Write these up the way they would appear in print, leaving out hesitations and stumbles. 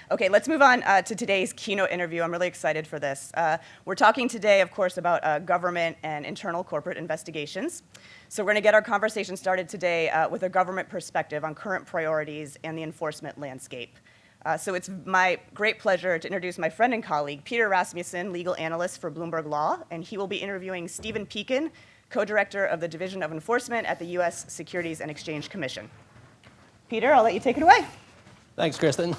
Okay, let's move on to today's keynote interview. I'm really excited for this. We're talking today, of course, about government and internal corporate investigations. So we're going to get our conversation started today with a government perspective on current priorities and the enforcement landscape. So it's my great pleasure to introduce my friend and colleague, Peter Rasmussen, legal analyst for Bloomberg Law, and he will be interviewing Steven Peiken, co-director of the Division of Enforcement at the U.S. Securities and Exchange Commission. Peter, I'll let you take it away. Thanks, Kristen.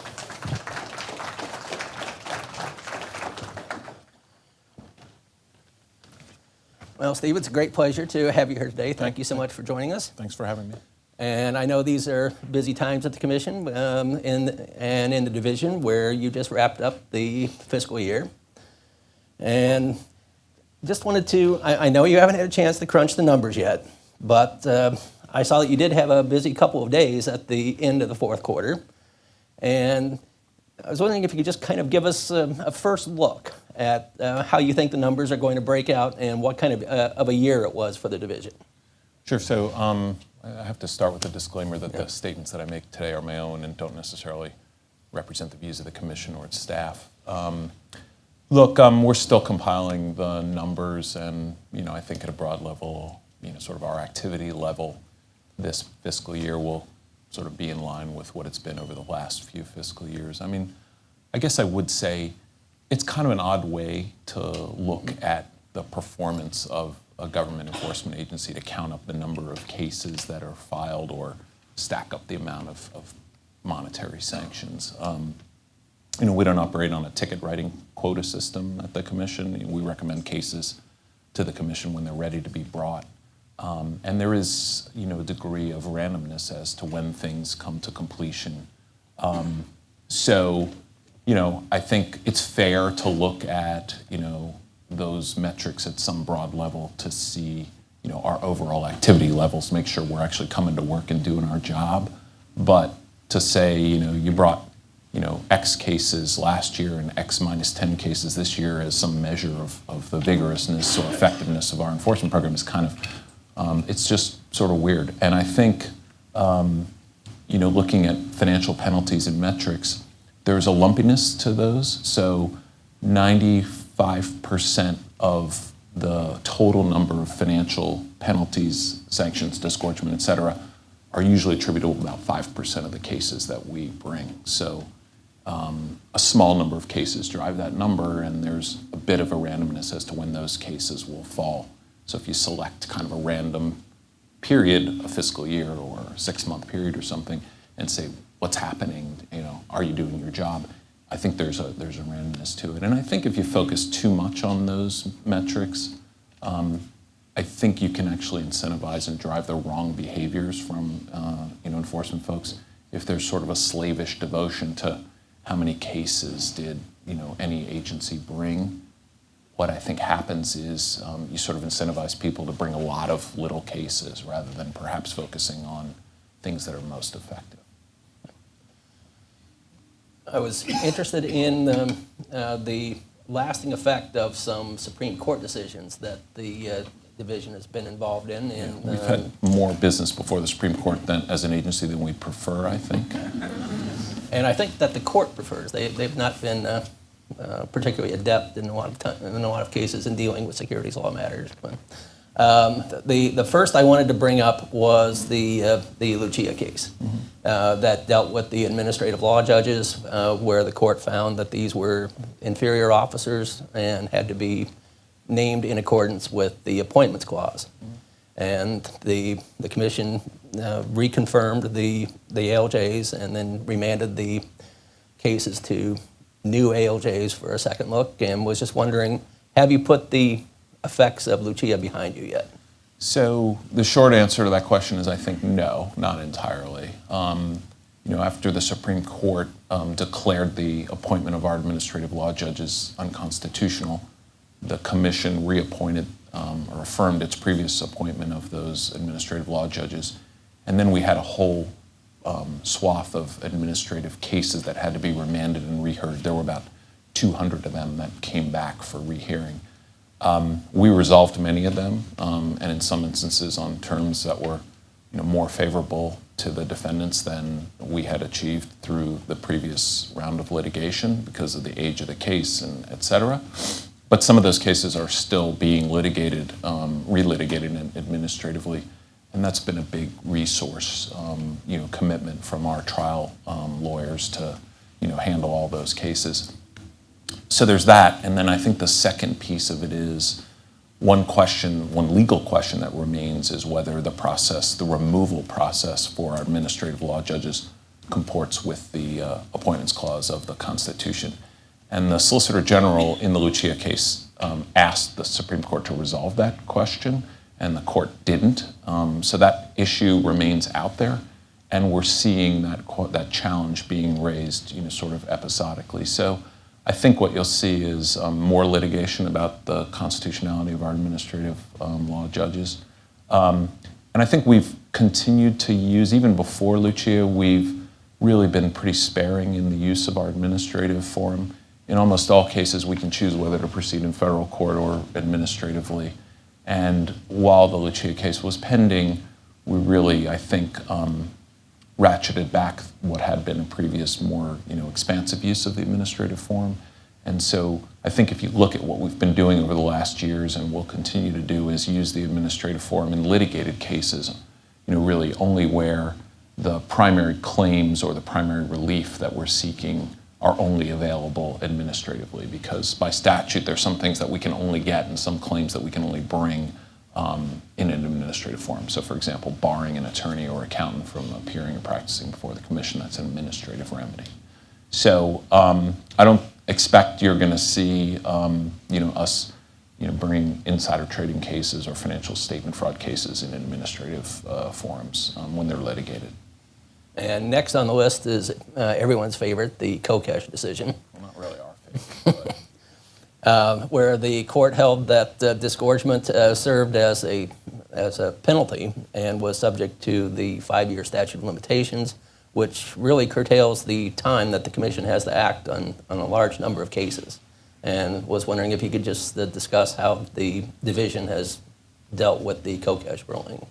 Well, Steve, it's a great pleasure to have you here today. Thank you so much for joining us. Thanks for having me. And I know these are busy times at the Commission and in the division where you just wrapped up the fiscal year. And just wanted to, I know you haven't had a chance to crunch the numbers yet, but I saw that you did have a busy couple of days at the end of the fourth quarter. And I was wondering if you could just kind of give us a first look at how you think the numbers are going to break out and what kind of a year it was for the division. Sure. So I have to start with the disclaimer that the statements that I make today are my own and don't necessarily represent the views of the Commission or its staff. Look, we're still compiling the numbers, and I think at a broad level, sort of our activity level this fiscal year will sort of be in line with what it's been over the last few fiscal years. I mean, I guess I would say it's kind of an odd way to look at the performance of a government enforcement agency to count up the number of cases that are filed or stack up the amount of monetary sanctions. We don't operate on a ticket writing quota system at the Commission. We recommend cases to the Commission when they're ready to be brought. And there is, a degree of randomness as to when things come to completion. So, I think it's fair to look at, those metrics at some broad level to see, our overall activity levels, make sure we're actually coming to work and doing our job. But to say, you brought, X cases last year and X minus 10 cases this year as some measure of the vigorousness or effectiveness of our enforcement program is kind of, it's just sort of weird. And I think, looking at financial penalties and metrics, there's a lumpiness to those. So 95% of the total number of financial penalties, sanctions, disgorgement, et cetera, are usually attributable to about 5% of the cases that we bring. So a small number of cases drive that number, and there's a bit of a randomness as to when those cases will fall. So if you select kind of a random period, a fiscal year or a 6-month period or something, and say, what's happening, are you doing your job? I think there's a randomness to it. And I think if you focus too much on those metrics, I think you can actually incentivize and drive the wrong behaviors from enforcement folks. If there's sort of a slavish devotion to how many cases did any agency bring, what I think happens is you sort of incentivize people to bring a lot of little cases rather than perhaps focusing on things that are most effective. I was interested in the lasting effect of some Supreme Court decisions that the division has been involved in. We've had more business before the Supreme Court as an agency than we prefer, I think. And I think that the court prefers. They've not been particularly adept in a lot of cases in dealing with securities law matters. But the first I wanted to bring up was the Lucia case that dealt with the administrative law judges, where the court found that these were inferior officers and had to be named in accordance with the appointments clause. And the commission reconfirmed the ALJs and then remanded the cases to new ALJs for a second look, and was just wondering, have you put the effects of Lucia behind you yet? So the short answer to that question is I think no, not entirely. After the Supreme Court declared the appointment of our administrative law judges unconstitutional, the commission reappointed or affirmed its previous appointment of those administrative law judges. And then we had a whole swath of administrative cases that had to be remanded and reheard. There were about 200 of them that came back for rehearing. We resolved many of them, and in some instances on terms that were more favorable to the defendants than we had achieved through the previous round of litigation because of the age of the case and et cetera. But some of those cases are still being litigated, relitigated administratively, and that's been a big resource, commitment from our trial lawyers to, handle all those cases. So there's that, and then I think the second piece of it is one legal question that remains is whether the removal process for our administrative law judges comports with the appointments clause of the Constitution. And the Solicitor General in the Lucia case asked the Supreme Court to resolve that question, and the court didn't. So that issue remains out there, and we're seeing that challenge being raised, sort of episodically. So I think what you'll see is more litigation about the constitutionality of our administrative law judges. And I think we've continued to use, even before Lucia, we've really been pretty sparing in the use of our administrative forum. In almost all cases, we can choose whether to proceed in federal court or administratively. And while the Lucia case was pending, we really, I think, ratcheted back what had been a previous more expansive use of the administrative forum. And so I think if you look at what we've been doing over the last years and will continue to do is use the administrative forum in litigated cases, really only where the primary claims or the primary relief that we're seeking are only available administratively, because by statute there's some things that we can only get and some claims that we can only bring in an administrative forum. So for example, barring an attorney or accountant from appearing and practicing before the commission, that's an administrative remedy. So I don't expect you're going to see us bringing insider trading cases or financial statement fraud cases in administrative forums when they're litigated. And next on the list is everyone's favorite, the Kokesh decision. Well, not really our favorite, but where the court held that disgorgement served as a penalty and was subject to the 5-year statute of limitations, which really curtails the time that the commission has to act on a large number of cases. And was wondering if you could just discuss how the division has dealt with the Kokesh ruling.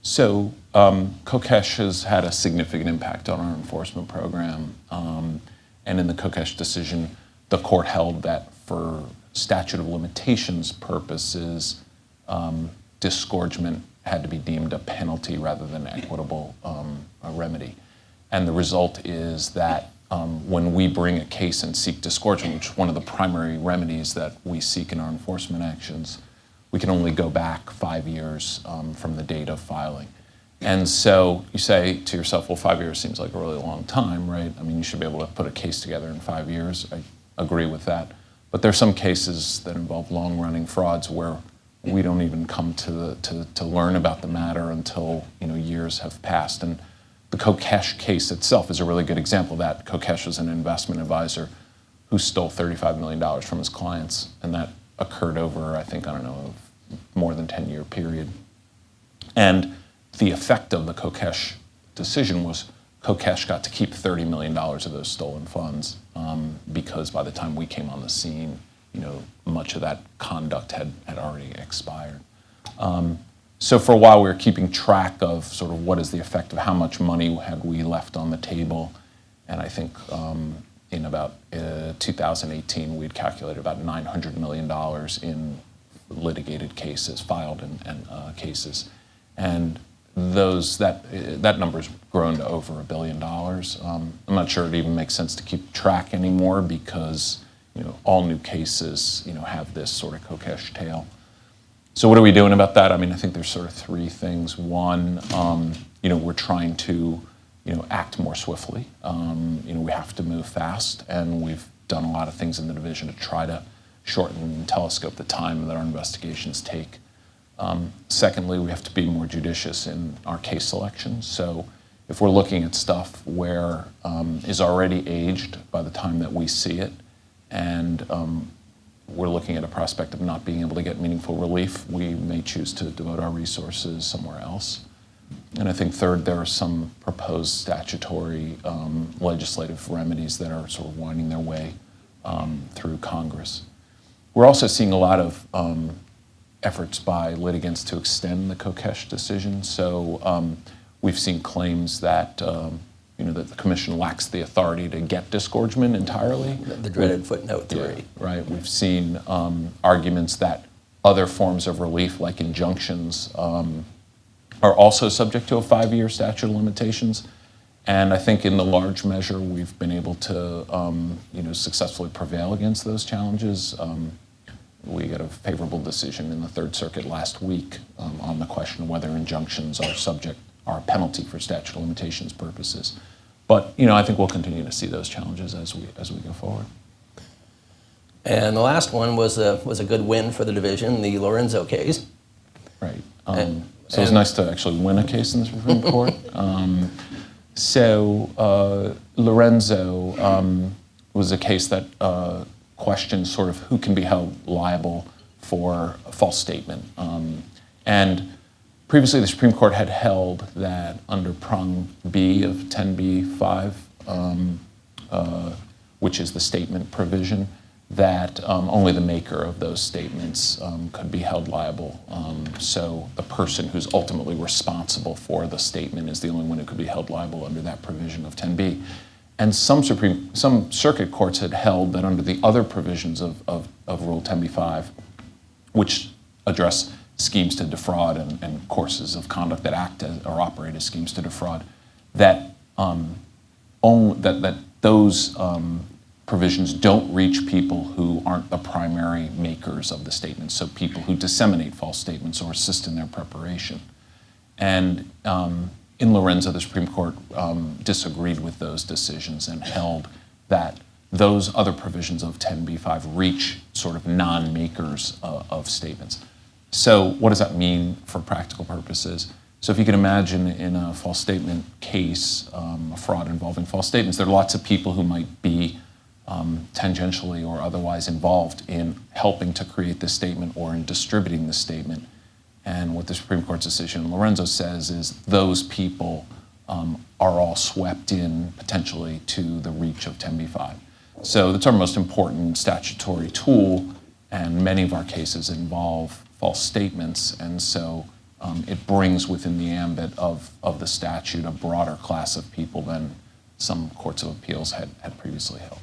So Kokesh has had a significant impact on our enforcement program. And in the Kokesh decision, the court held that for statute of limitations purposes, disgorgement had to be deemed a penalty rather than an equitable remedy. And the result is that when we bring a case and seek disgorgement, which is one of the primary remedies that we seek in our enforcement actions, we can only go back 5 years from the date of filing. And so you say to yourself, well, 5 years seems like a really long time, right? I mean, you should be able to put a case together in 5 years. I agree with that. But there are some cases that involve long-running frauds where we don't even come to learn about the matter until years have passed. And the Kokesh case itself is a really good example of that. Kokesh was an investment advisor who stole $35 million from his clients, and that occurred over, I think, more than 10-year period. And the effect of the Kokesh decision was Kokesh got to keep $30 million of those stolen funds because by the time we came on the scene, much of that conduct had already expired. So for a while, we were keeping track of sort of what is the effect of how much money had we left on the table. And I think in about 2018, we'd calculated about $900 million in litigated cases, filed and cases. And that number's grown to over $1 billion. I'm not sure it even makes sense to keep track anymore because all new cases have this sort of Kokesh tail. So what are we doing about that? I mean, I think there's sort of three things. One, we're trying to act more swiftly. We have to move fast, and we've done a lot of things in the division to try to shorten and telescope the time that our investigations take. Secondly, we have to be more judicious in our case selection. So if we're looking at stuff where is already aged by the time that we see it, and we're looking at a prospect of not being able to get meaningful relief, we may choose to devote our resources somewhere else. And I think third, there are some proposed statutory legislative remedies that are sort of winding their way through Congress. We're also seeing a lot of efforts by litigants to extend the Kokesh decision. So We've seen claims that that the commission lacks the authority to get disgorgement entirely. The dreaded footnote 3. Yeah, right. We've seen arguments that other forms of relief, like injunctions, are also subject to a 5-year statute of limitations. And I think in the large measure, we've been able to successfully prevail against those challenges. We got a favorable decision in the Third Circuit last week on the question of whether injunctions are a penalty for statute of limitations purposes. But I think we'll continue to see those challenges as we go forward. And the last one was a good win for the division, the Lorenzo case. Right. So it was nice to actually win a case in the Supreme Court. Lorenzo was a case that questioned sort of who can be held liable for a false statement. And previously, the Supreme Court had held that under prong B of 10b-5, which is the statement provision, that only the maker of those statements could be held liable. So the person who's ultimately responsible for the statement is the only one who could be held liable under that provision of 10b. And some circuit courts had held that under the other provisions of Rule 10b-5, which address schemes to defraud and courses of conduct that act as, or operate as schemes to defraud, that those provisions don't reach people who aren't the primary makers of the statements, so people who disseminate false statements or assist in their preparation. And in Lorenzo, the Supreme Court disagreed with those decisions and held that those other provisions of 10b-5 reach sort of non-makers of statements. So what does that mean for practical purposes? So if you can imagine in a false statement case, a fraud involving false statements, there are lots of people who might be tangentially or otherwise involved in helping to create this statement or in distributing the statement. And what the Supreme Court's decision in Lorenzo says is those people are all swept in potentially to the reach of 10b-5. So that's our most important statutory tool, and many of our cases involve false statements, and so it brings within the ambit of the statute a broader class of people than some courts of appeals had previously held.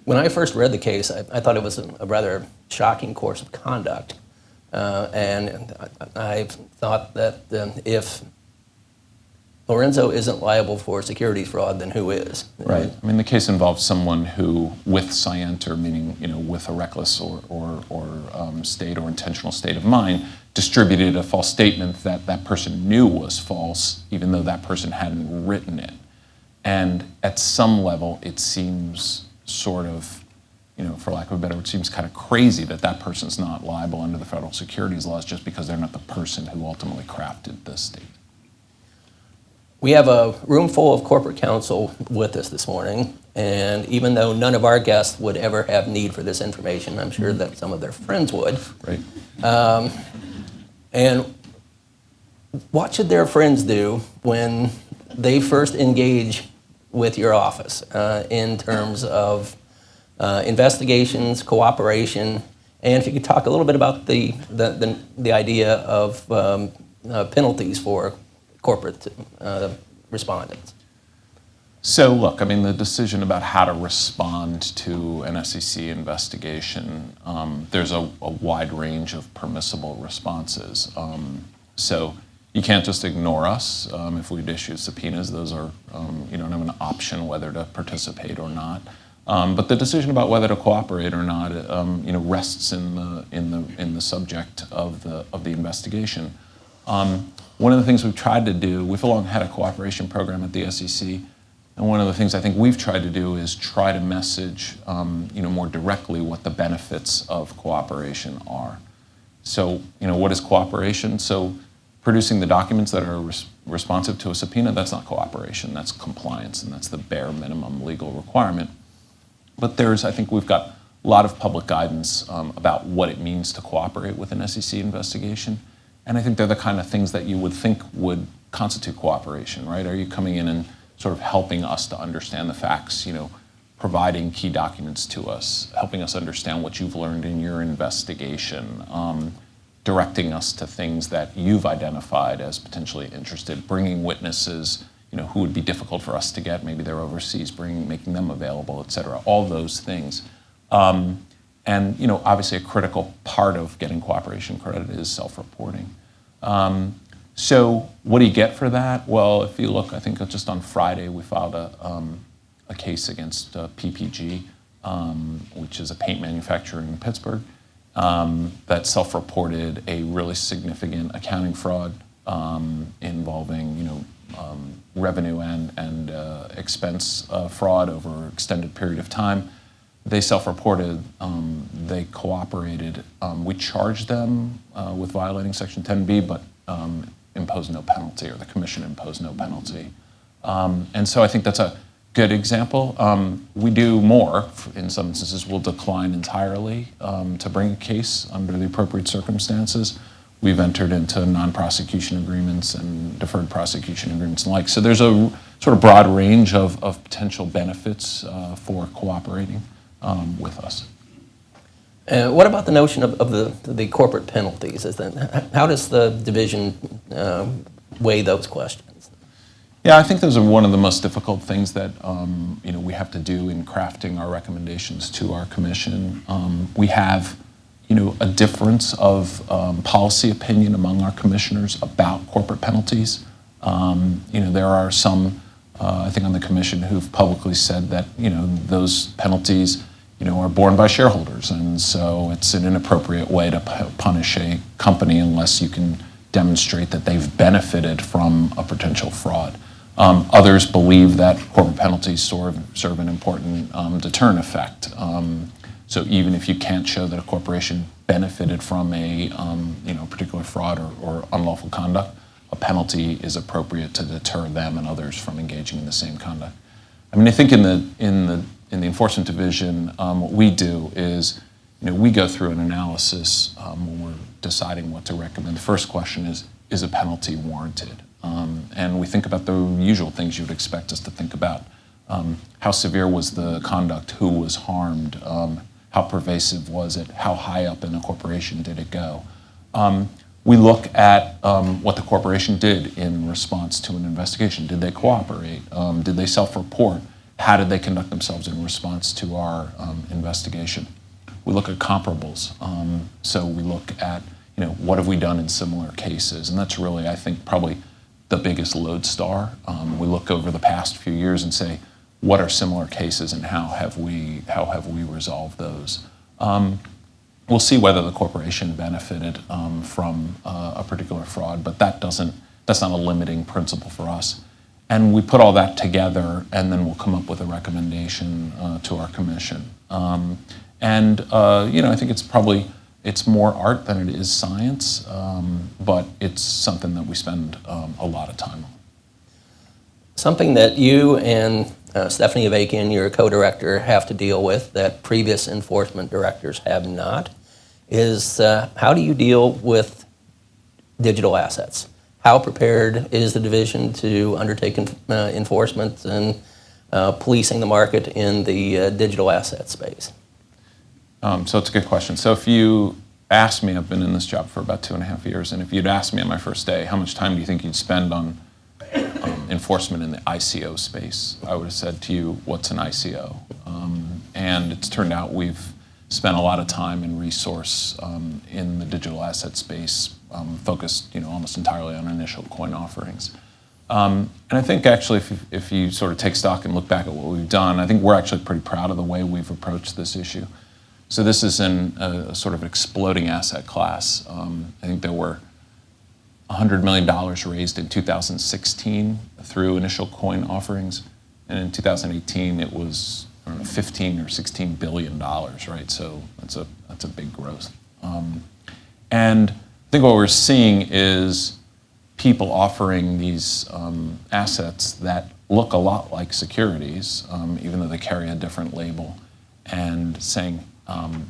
When I first read the case, I thought it was a rather shocking course of conduct. And I thought that if Lorenzo isn't liable for securities fraud, then who is? Right. I mean, the case involves someone who, with scienter, meaning with a reckless or state or intentional state of mind, distributed a false statement that that person knew was false, even though that person hadn't written it. And at some level, it seems sort of, for lack of a better word, it seems kind of crazy that that person's not liable under the federal securities laws just because they're not the person who ultimately crafted the statement. We have a room full of corporate counsel with us this morning, and even though none of our guests would ever have need for this information, I'm sure that some of their friends would. Right. And what should their friends do when they first engage with your office in terms of investigations, cooperation, and if you could talk a little bit about the idea of penalties for corporate respondents? So look, I mean, the decision about how to respond to an SEC investigation, there's a wide range of permissible responses. So you can't just ignore us. If we'd issue subpoenas, those are, you don't have an option whether to participate or not. But the decision about whether to cooperate or not, rests in the subject of the investigation. One of the things we've tried to do, we've long had a cooperation program at the SEC, and one of the things I think we've tried to do is try to message, more directly what the benefits of cooperation are. So, what is cooperation? So, producing the documents that are responsive to a subpoena, that's not cooperation, that's compliance, and that's the bare minimum legal requirement. But I think we've got a lot of public guidance about what it means to cooperate with an SEC investigation. And I think they're the kind of things that you would think would constitute cooperation, right? Are you coming in and sort of helping us to understand the facts, providing key documents to us, helping us understand what you've learned in your investigation, directing us to things that you've identified as potentially interested, bringing witnesses, who would be difficult for us to get, maybe they're overseas, making them available, et cetera, all those things. And obviously a critical part of getting cooperation credit is self-reporting. So what do you get for that? Well, if you look, I think just on Friday we filed a case against PPG, which is a paint manufacturer in Pittsburgh, that self-reported a really significant accounting fraud involving revenue and expense fraud over an extended period of time. They self-reported, they cooperated. We charged them with violating Section 10B, but imposed no penalty, or the commission imposed no penalty. And so I think that's a good example. We do more. In some instances, we'll decline entirely to bring a case under the appropriate circumstances. We've entered into non-prosecution agreements and deferred prosecution agreements and like. So there's a sort of broad range of potential benefits for cooperating with us. What about the notion of the corporate penalties? How does the division weigh those questions? Yeah, I think those are one of the most difficult things that we have to do in crafting our recommendations to our commission. We have a difference of policy opinion among our commissioners about corporate penalties. There are some, I think, on the commission who've publicly said that those penalties are borne by shareholders, and so it's an inappropriate way to punish a company unless you can demonstrate that they've benefited from a potential fraud. Others believe that corporate penalties serve an important deterrent effect. So even if you can't show that a corporation benefited from a particular fraud or unlawful conduct, a penalty is appropriate to deter them and others from engaging in the same conduct. I mean, I think in the enforcement division, what we do is, we go through an analysis when we're deciding what to recommend. The first question is a penalty warranted? And we think about the usual things you would expect us to think about. How severe was the conduct? Who was harmed? How pervasive was it? How high up in the corporation did it go? We look at what the corporation did in response to an investigation. Did they cooperate? Did they self-report? How did they conduct themselves in response to our investigation? We look at comparables. So we look at, what have we done in similar cases? And that's really, I think, probably the biggest lodestar. We look over the past few years and say, what are similar cases and how have we resolved those? We'll see whether the corporation benefited from a particular fraud, but that's not a limiting principle for us. And we put all that together, and then we'll come up with a recommendation to our commission. I think it's more art than it is science, but it's something that we spend a lot of time on. Something that you and Stephanie Peiken, your co-director, have to deal with that previous enforcement directors have not is how do you deal with digital assets? How prepared is the division to undertake enforcement and policing the market in the digital asset space? So it's a good question. So if you asked me, I've been in this job for about 2.5 years, and if you'd asked me on my first day, how much time do you think you'd spend on enforcement in the ICO space, I would have said to you, what's an ICO? And it's turned out we've spent a lot of time and resource in the digital asset space, focused almost entirely on initial coin offerings. And I think actually if you sort of take stock and look back at what we've done, I think we're actually pretty proud of the way we've approached this issue. So this is in a sort of exploding asset class. I think there were $100 million raised in 2016 through initial coin offerings, and in 2018 it was 15 or 16 billion dollars, right? So that's a big growth. And I think what we're seeing is people offering these assets that look a lot like securities, even though they carry a different label, and saying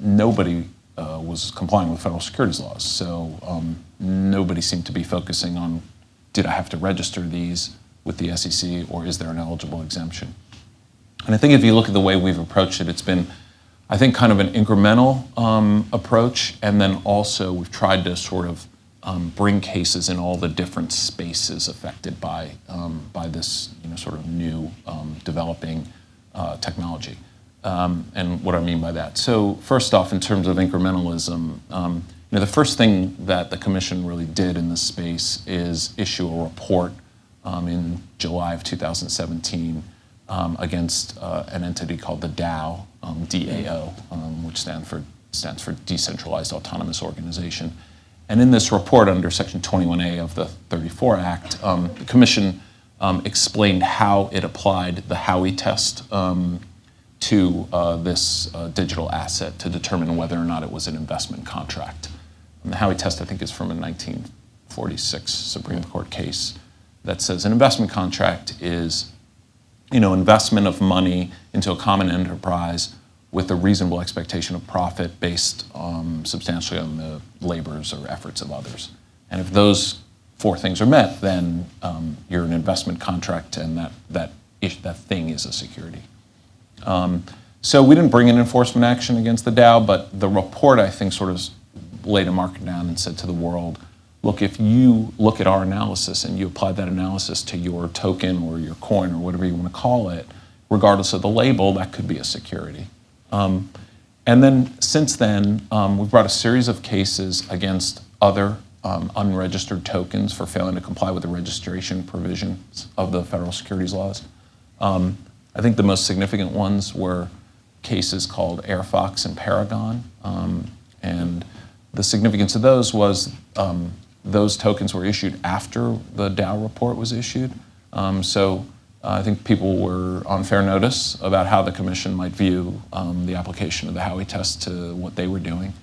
nobody was complying with federal securities laws. So nobody seemed to be focusing on, did I have to register these with the SEC, or is there an eligible exemption? And I think if you look at the way we've approached it, it's been I think, kind of an incremental approach, and then also we've tried to sort of bring cases in all the different spaces affected by this sort of new developing technology. And what I mean by that. So first off, in terms of incrementalism, the first thing that the Commission really did in this space is issue a report in July of 2017 against an entity called the DAO, DAO, which stands for Decentralized Autonomous Organization. And in this report under Section 21A of the 34 Act, the Commission explained how it applied the Howey test to this digital asset to determine whether or not it was an investment contract. And the Howey test, I think, is from a 1946 Supreme Court case that says an investment contract is, investment of money into a common enterprise with a reasonable expectation of profit based substantially on the labors or efforts of others. And if those four things are met, then you're an investment contract, and that thing is a security. So we didn't bring an enforcement action against the DAO, but the report, I think, sort of laid a marker down and said to the world, look, if you look at our analysis and you apply that analysis to your token or your coin or whatever you want to call it, regardless of the label, that could be a security. And then since then, we've brought a series of cases against other unregistered tokens for failing to comply with the registration provisions of the federal securities laws. I think the most significant ones were cases called AirFox and Paragon. And the significance of those was those tokens were issued after the DAO report was issued. So I think people were on fair notice about how the Commission might view the application of the Howey test to what they were doing.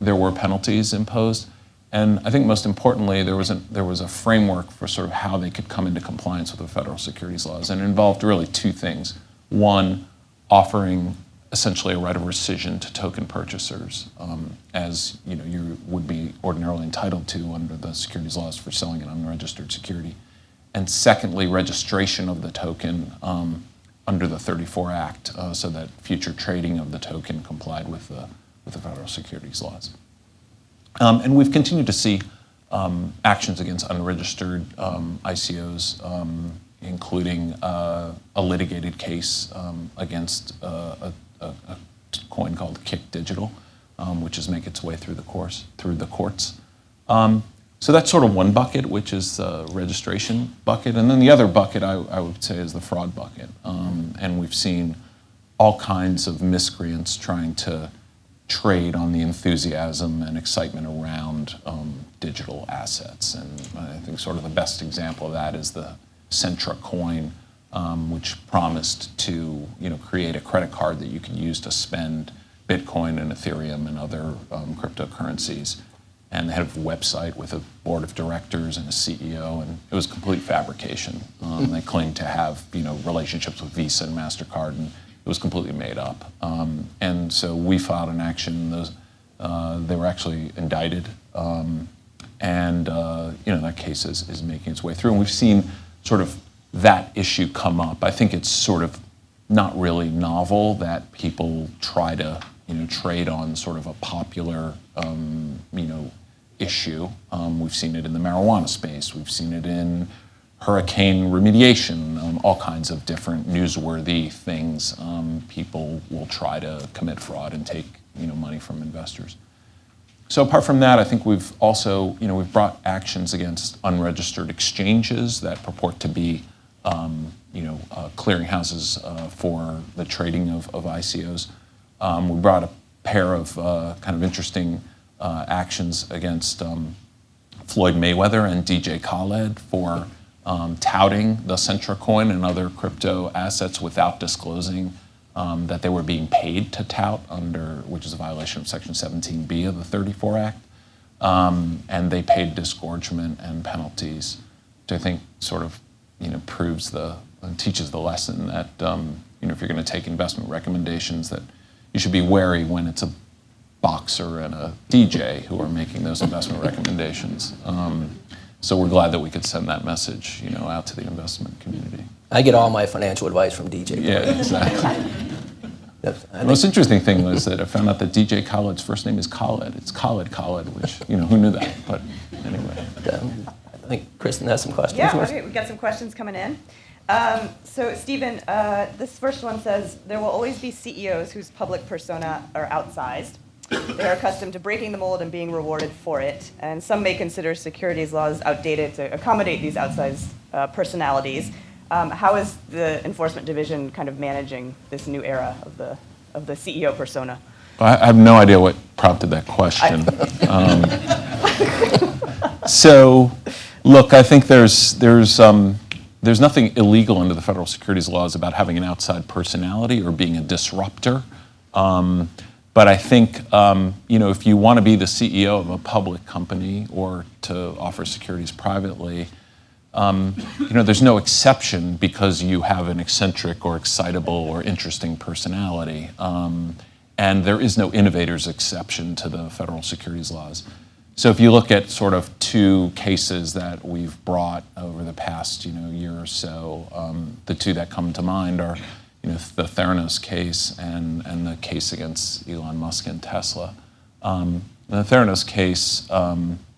There were penalties imposed. And I think most importantly, there was a framework for sort of how they could come into compliance with the federal securities laws. And it involved really two things. One, offering essentially a right of rescission to token purchasers, as you would be ordinarily entitled to under the securities laws for selling an unregistered security. And secondly, registration of the token under the 34 Act, so that future trading of the token complied with the federal securities laws. And we've continued to see actions against unregistered ICOs, including a litigated case against a coin called Kick Digital, which is making its way through the courts. So that's sort of one bucket, which is the registration bucket. And then the other bucket, I would say, is the fraud bucket. And we've seen all kinds of miscreants trying to trade on the enthusiasm and excitement around digital assets. And I think sort of the best example of that is the Centra coin, which promised to create a credit card that you could use to spend Bitcoin and Ethereum and other cryptocurrencies. And they had a website with a board of directors and a CEO, and it was complete fabrication. They claimed to have relationships with Visa and MasterCard, and it was completely made up. And so we filed an action. They were actually indicted, and that case is making its way through. And we've seen sort of that issue come up. I think it's sort of not really novel that people try to trade on sort of a popular issue. We've seen it in the marijuana space. We've seen it in hurricane remediation, all kinds of different newsworthy things. People will try to commit fraud and take money from investors. So apart from that, I think we've also we've brought actions against unregistered exchanges that purport to be clearinghouses for the trading of ICOs. We brought a pair of kind of interesting actions against Floyd Mayweather and DJ Khaled for touting the Centra coin and other crypto assets without disclosing that they were being paid to tout which is a violation of Section 17B of the 34 Act. And they paid disgorgement and penalties, which I think sort of proves teaches the lesson that if you're going to take investment recommendations, that you should be wary when it's a boxer and a DJ who are making those investment recommendations. So we're glad that we could send that message, out to the investment community. I get all my financial advice from DJ. Yeah, exactly. The most interesting thing was that I found out that DJ Khaled's first name is Khaled. It's Khaled, which, who knew that? But anyway. I think Kristen has some questions. Yeah, okay, we've got some questions coming in. So, Steven, this first one says, there will always be CEOs whose public persona are outsized. They are accustomed to breaking the mold and being rewarded for it. And some may consider securities laws outdated to accommodate these outsized personalities. How is the Enforcement Division kind of managing this new era of the CEO persona? I have no idea what prompted that question. So, look, I think there's nothing illegal under the federal securities laws about having an outside personality or being a disruptor. But I think, if you want to be the CEO of a public company or to offer securities privately, there's no exception because you have an eccentric or excitable or interesting personality. And there is no innovator's exception to the federal securities laws. So if you look at sort of two cases that we've brought over the past, year or so, the two that come to mind are, the Theranos case and the case against Elon Musk and Tesla. The Theranos case,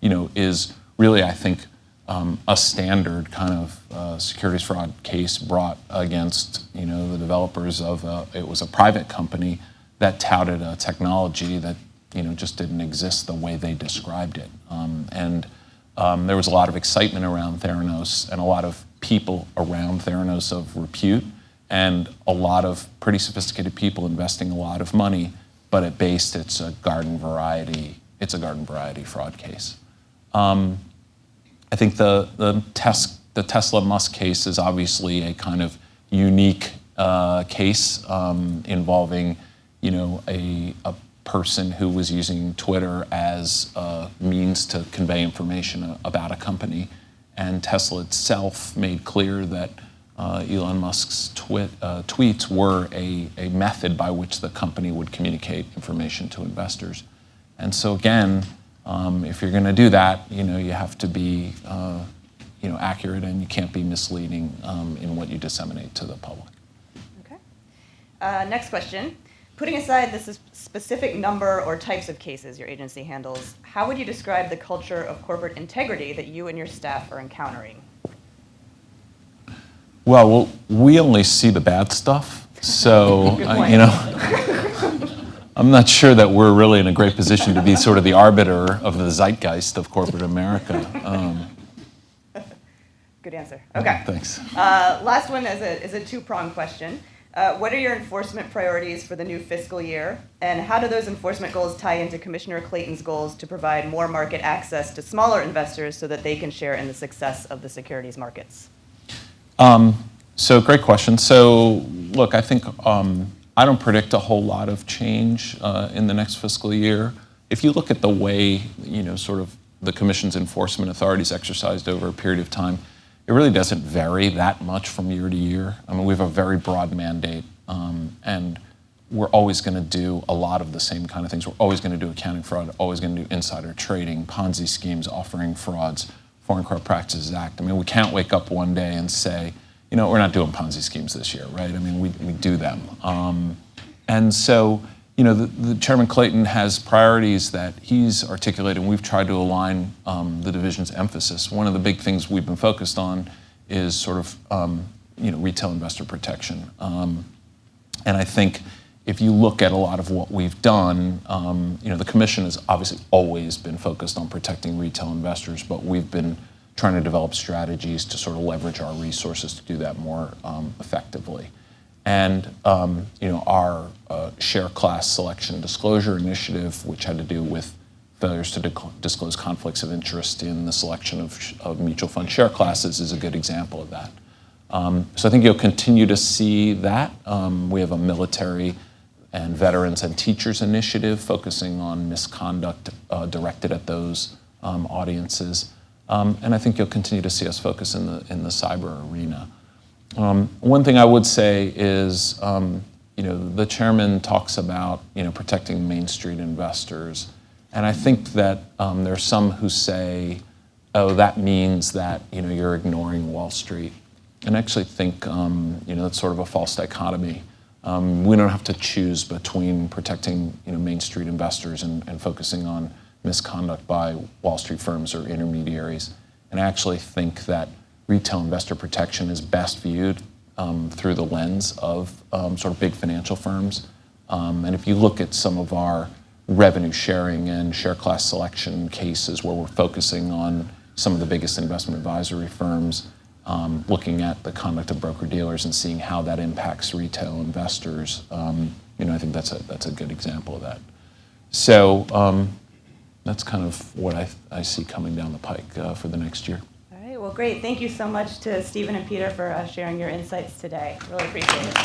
is really, I think, a standard kind of securities fraud case brought against, the developers of it was a private company that touted a technology that just didn't exist the way they described it. And there was a lot of excitement around Theranos and a lot of people around Theranos of repute and a lot of pretty sophisticated people investing a lot of money, but at base it's a garden variety fraud case. I think the Tesla Musk case is obviously a kind of unique case involving a person who was using Twitter as a means to convey information about a company. And Tesla itself made clear that Elon Musk's tweets were a method by which the company would communicate information to investors. And so again, if you're going to do that, you have to be accurate and you can't be misleading in what you disseminate to the public. Okay. Next question. Putting aside the specific number or types of cases your agency handles, how would you describe the culture of corporate integrity that you and your staff are encountering? Well, we only see the bad stuff, so I'm not sure that we're really in a great position to be sort of the arbiter of the zeitgeist of corporate America. Good answer. Okay. Thanks. Last one is a two-pronged question. What are your enforcement priorities for the new fiscal year, and how do those enforcement goals tie into Commissioner Clayton's goals to provide more market access to smaller investors so that they can share in the success of the securities markets? So great question. So look, I think I don't predict a whole lot of change in the next fiscal year. If you look at the way, sort of the Commission's enforcement authorities exercised over a period of time, it really doesn't vary that much from year to year. I mean, we have a very broad mandate, and we're always going to do a lot of the same kind of things. We're always going to do accounting fraud, always going to do insider trading, Ponzi schemes, offering frauds, Foreign Corrupt Practices Act. I mean, we can't wake up one day and say, we're not doing Ponzi schemes this year, right? I mean, we do them. And so, the Chairman Clayton has priorities that he's articulated, and we've tried to align the division's emphasis. One of the big things we've been focused on is sort of, retail investor protection. And I think if you look at a lot of what we've done, the Commission has obviously always been focused on protecting retail investors, but we've been trying to develop strategies to sort of leverage our resources to do that more effectively. And our share class selection disclosure initiative, which had to do with failures to disclose conflicts of interest in the selection of mutual fund share classes, is a good example of that. So I think you'll continue to see that. We have a military and veterans and teachers initiative focusing on misconduct directed at those audiences. And I think you'll continue to see us focus in the cyber arena. One thing I would say is, the chairman talks about, protecting Main Street investors. And I think that there are some who say, oh, that means that, you're ignoring Wall Street. And I actually think, that's sort of a false dichotomy. We don't have to choose between protecting Main Street investors and focusing on misconduct by Wall Street firms or intermediaries. And I actually think that retail investor protection is best viewed through the lens of sort of big financial firms. And if you look at some of our revenue sharing and share class selection cases where we're focusing on some of the biggest investment advisory firms, looking at the conduct of broker-dealers and seeing how that impacts retail investors, I think that's a good example of that. So that's kind of what I see coming down the pike for the next year. All right, well, great. Thank you so much to Steven and Peter for sharing your insights today. Really appreciate it.